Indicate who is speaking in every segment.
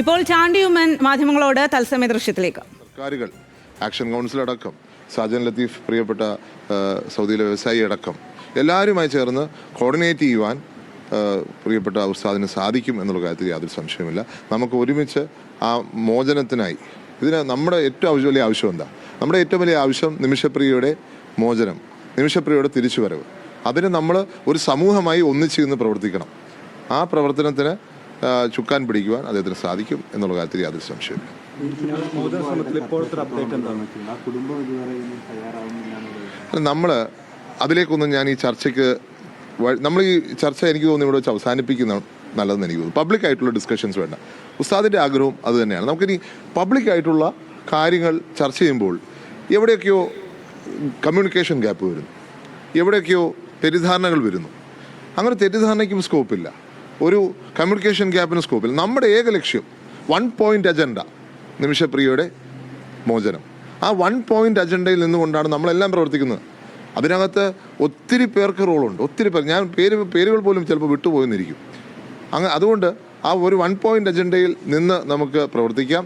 Speaker 1: ഇപ്പോൾ ചാണ്ടിയുമ്മൻ മാധ്യമങ്ങളോട് തത്സമയ ദൃശ്യത്തിലേക്ക്.
Speaker 2: സർക്കാരുകൾ, ആക്ഷൻ കൗൺസിൽ അടക്കം, സാജൻ ലത്തീഫ് പ്രിയപ്പെട്ട സൗദിയിലെ വ്യവസായി അടക്കം എല്ലാവരുമായി ചേർന്ന് കോർഡിനേറ്റ് ചെയ്യുവാൻ പ്രിയപ്പെട്ട ഉസ്താദിന് സാധിക്കും എന്നുള്ള കാര്യത്തിൽ യാതൊരു സംശയമില്ല. നമുക്ക് ഒരുമിച്ച് ആ മോചനത്തിനായി നമ്മുടെ ഏറ്റവും വലിയ ആവശ്യം എന്താ? നമ്മുടെ ഏറ്റവും വലിയ ആവശ്യം നിമിഷപ്രിയയുടെ മോചനം, നിമിഷപ്രിയയുടെ തിരിച്ചുവരവ്. അതിന് നമ്മൾ ഒരു സമൂഹമായി ഒന്നിച്ച് നിന്ന് പ്രവർത്തിക്കണം. ആ പ്രവർത്തനത്തിന് ചുക്കാൻ പിടിക്കുവാൻ അദ്ദേഹത്തിന് സാധിക്കും എന്നുള്ള കാര്യത്തിൽ യാതൊരു സംശയമില്ല. നമ്മൾ അതിലേക്കൊന്നും ഞാൻ ഈ ചർച്ചയ്ക്ക് നമ്മൾ ഈ ചർച്ച എനിക്ക് തോന്നുന്നു ഇവിടെ വെച്ച് അവസാനിപ്പിക്കുന്ന നല്ലതെന്ന് എനിക്ക് തോന്നുന്നു. പബ്ലിക്കായിട്ടുള്ള ഡിസ്കഷൻസ് വേണ്ട. ഉസ്താദിൻ്റെ ആഗ്രഹവും അത് തന്നെയാണ്. നമുക്കിനി പബ്ലിക്കായിട്ടുള്ള കാര്യങ്ങൾ ചർച്ച ചെയ്യുമ്പോൾ എവിടെയൊക്കെയോ കമ്മ്യൂണിക്കേഷൻ ഗ്യാപ്പ് വരുന്നു, എവിടെയൊക്കെയോ തെറ്റിദ്ധാരണകൾ വരുന്നു. അങ്ങനെ തെറ്റിദ്ധാരണയ്ക്കും സ്കോപ്പില്ല, ഒരു കമ്മ്യൂണിക്കേഷൻ ഗ്യാപ്പിന് സ്കോപ്പില്ല. നമ്മുടെ ഏക ലക്ഷ്യം 1 പോയിന്റ് അജണ്ട, നിമിഷപ്രിയയുടെ മോചനം. ആ 1 പോയിന്റ് അജണ്ടയിൽ നിന്നുകൊണ്ടാണ് നമ്മളെല്ലാം പ്രവർത്തിക്കുന്നത്. അതിനകത്ത് ഒത്തിരി പേർക്ക് റോളുണ്ട്, ഒത്തിരി പേർ. ഞാൻ പേരുകൾ പോലും ചിലപ്പോൾ വിട്ടുപോയെന്നിരിക്കും. അതുകൊണ്ട് ആ ഒരു 1 പോയിന്റ് അജണ്ടയിൽ നിന്ന് നമുക്ക് പ്രവർത്തിക്കാം.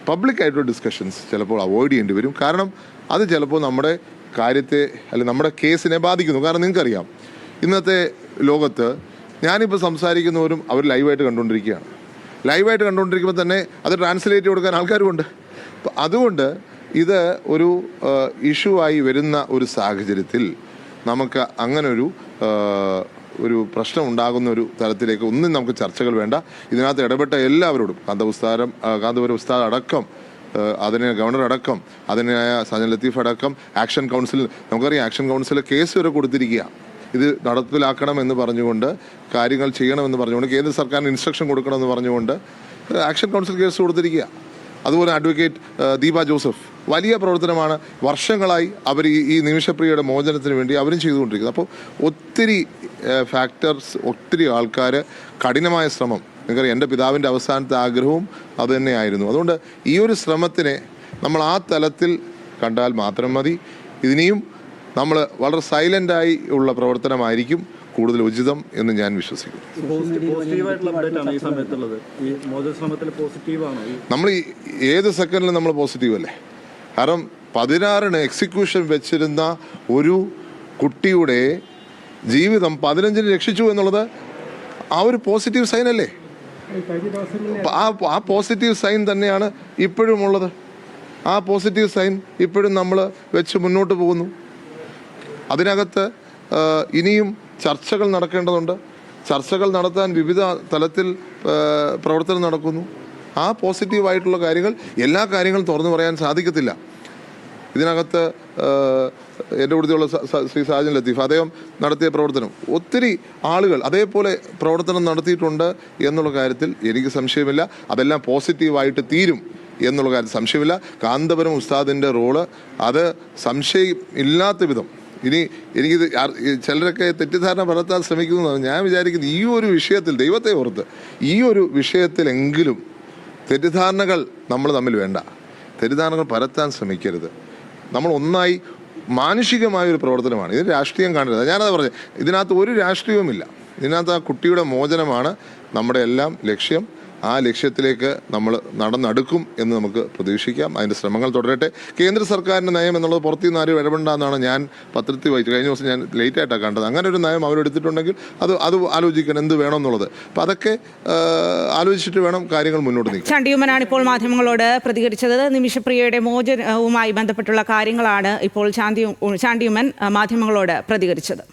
Speaker 2: പബ്ലിക്കായിട്ടുള്ള ഡിസ്കഷൻസ് ചിലപ്പോൾ അവോയ്ഡ് ചെയ്യേണ്ടി വരും. കാരണം അത് ചിലപ്പോൾ നമ്മുടെ കാര്യത്തെ അല്ലെങ്കിൽ നമ്മുടെ കേസിനെ ബാധിക്കുന്നു. കാരണം നിങ്ങൾക്കറിയാം, ഇന്നത്തെ ലോകത്ത് ഞാനിപ്പോൾ സംസാരിക്കുന്നവരും അവർ ലൈവായിട്ട് കണ്ടുകൊണ്ടിരിക്കുകയാണ്. ലൈവായിട്ട് കണ്ടുകൊണ്ടിരിക്കുമ്പോൾ തന്നെ അത് ട്രാൻസ്ലേറ്റ് കൊടുക്കാൻ ആൾക്കാരുമുണ്ട്. അതുകൊണ്ട് ഇത് ഒരു ഇഷ്യൂ ആയി വരുന്ന ഒരു സാഹചര്യത്തിൽ നമുക്ക് അങ്ങനൊരു പ്രശ്നം ഉണ്ടാകുന്ന ഒരു തലത്തിലേക്ക് ഒന്നും നമുക്ക് ചർച്ചകൾ വേണ്ട. ഇതിനകത്ത് ഇടപെട്ട എല്ലാവരോടും, കാന്തപുരം ഉസ്താദ് അടക്കം, അതിന് ഗവർണർ അടക്കം, അതിനായ സാജൻ ലത്തീഫ് അടക്കം, ആക്ഷൻ കൗൺസിൽ, നമുക്കറിയാം ആക്ഷൻ കൗൺസിൽ കേസ് വരെ കൊടുത്തിരിക്കുക. ഇത് നടപ്പിലാക്കണമെന്ന് പറഞ്ഞുകൊണ്ട്, കാര്യങ്ങൾ ചെയ്യണമെന്ന് പറഞ്ഞുകൊണ്ട്, കേന്ദ്ര സർക്കാരിന് ഇൻസ്ട്രക്ഷൻ കൊടുക്കണമെന്ന് പറഞ്ഞുകൊണ്ട് ആക്ഷൻ കൗൺസിൽ കേസ് കൊടുത്തിരിക്കുക. അതുപോലെ അഡ്വക്കേറ്റ് ദീപ ജോസഫ് വലിയ പ്രവർത്തനമാണ് വർഷങ്ങളായി അവർ ഈ നിമിഷപ്രിയയുടെ മോചനത്തിന് വേണ്ടി അവരും ചെയ്തുകൊണ്ടിരിക്കുന്നത്. അപ്പോൾ ഒത്തിരി ഫാക്ടേഴ്സ്, ഒത്തിരി ആൾക്കാർ കഠിനമായ ശ്രമം, നിങ്ങൾക്കറിയാം എൻ്റെ പിതാവിൻ്റെ അവസാനത്തെ ആഗ്രഹവും അതുതന്നെയായിരുന്നു. അതുകൊണ്ട് ഈ ഒരു ശ്രമത്തിനെ നമ്മൾ ആ തലത്തിൽ കണ്ടാൽ മാത്രം മതി. ഇതിനെയും നമ്മൾ വളരെ സൈലൻ്റായി ഉള്ള പ്രവർത്തനമായിരിക്കും കൂടുതൽ ഉചിതം എന്ന് ഞാൻ വിശ്വസിക്കുന്നു. നമ്മൾ ഏത് സെക്കൻഡിലും നമ്മൾ പോസിറ്റീവ് അല്ലേ? കാരണം 16 എക്സിക്യൂഷൻ വെച്ചിരുന്ന ഒരു കുട്ടിയുടെ ജീവിതം 15 രക്ഷിച്ചു എന്നുള്ളത് ആ ഒരു പോസിറ്റീവ് സൈൻ അല്ലേ? ആ പോസിറ്റീവ് സൈൻ തന്നെയാണ് ഇപ്പോഴും ഉള്ളത്. ആ പോസിറ്റീവ് സൈൻ ഇപ്പോഴും നമ്മൾ വെച്ച് മുന്നോട്ട് പോകുന്നു. അതിനകത്ത് ഇനിയും ചർച്ചകൾ നടക്കേണ്ടതുണ്ട്. ചർച്ചകൾ നടത്താൻ വിവിധ തലത്തിൽ പ്രവർത്തനം നടക്കുന്നു. ആ പോസിറ്റീവായിട്ടുള്ള കാര്യങ്ങൾ, എല്ലാ കാര്യങ്ങളും തുറന്നു പറയാൻ സാധിക്കത്തില്ല. ഇതിനകത്ത് എൻ്റെ കൂട്ടത്തിലുള്ള ശ്രീ സാജൻ ലത്തീഫ്, അദ്ദേഹം നടത്തിയ പ്രവർത്തനം ഒത്തിരി ആളുകൾ അതേപോലെ പ്രവർത്തനം നടത്തിയിട്ടുണ്ട് എന്നുള്ള കാര്യത്തിൽ എനിക്ക് സംശയമില്ല. അതെല്ലാം പോസിറ്റീവായിട്ട് തീരും എന്നുള്ള കാര്യത്തിൽ സംശയമില്ല. കാന്തപുരം ഉസ്താദിൻ്റെ റോള് അത് സംശയം ഇല്ലാത്ത വിധം, ഇനി എനിക്കിത് ചിലരൊക്കെ തെറ്റിദ്ധാരണ പരത്താൻ ശ്രമിക്കുന്നു. ഞാൻ വിചാരിക്കുന്നത് ഈ ഒരു വിഷയത്തിൽ, ദൈവത്തെ ഓർത്ത് ഈ ഒരു വിഷയത്തിലെങ്കിലും തെറ്റിദ്ധാരണകൾ നമ്മൾ തമ്മിൽ വേണ്ട. തെറ്റിദ്ധാരണകൾ പരത്താൻ ശ്രമിക്കരുത്. നമ്മൾ ഒന്നായി മാനുഷികമായ ഒരു പ്രവർത്തനമാണ്. ഇത് രാഷ്ട്രീയം കാണരുത്. ഞാനത് പറഞ്ഞത്, ഇതിനകത്ത് ഒരു രാഷ്ട്രീയവുമില്ല. ഇതിനകത്ത് ആ കുട്ടിയുടെ മോചനമാണ് നമ്മുടെ എല്ലാം ലക്ഷ്യം. ആ ലക്ഷ്യത്തിലേക്ക് നമ്മൾ നടന്നെടുക്കും എന്ന് നമുക്ക് പ്രതീക്ഷിക്കാം. അതിൻ്റെ ശ്രമങ്ങൾ തുടരട്ടെ. കേന്ദ്ര സർക്കാരിൻ്റെ നയം എന്നുള്ളത് പുറത്തു നിന്ന് ആരും ഇടപെടണ്ടെന്നാണ് ഞാൻ പത്രത്തിൽ വായിച്ചത്. കഴിഞ്ഞ ദിവസം ഞാൻ ലേറ്റായിട്ടാണ് കണ്ടത്. അങ്ങനെ ഒരു നയം അവരെടുത്തിട്ടുണ്ടെങ്കിൽ അത് ആലോചിക്കണം എന്ത് വേണമെന്നുള്ളത്. അപ്പം അതൊക്കെ ആലോചിച്ചിട്ട് വേണം കാര്യങ്ങൾ മുന്നോട്ട് നീക്കാൻ.
Speaker 1: ചാണ്ടിയുമ്മനാണ് ഇപ്പോൾ മാധ്യമങ്ങളോട് പ്രതികരിച്ചത്. നിമിഷപ്രിയയുടെ മോചനവുമായി ബന്ധപ്പെട്ടുള്ള കാര്യങ്ങളാണ് ഇപ്പോൾ ചാണ്ടിയുമ്മൻ മാധ്യമങ്ങളോട് പ്രതികരിച്ചത്.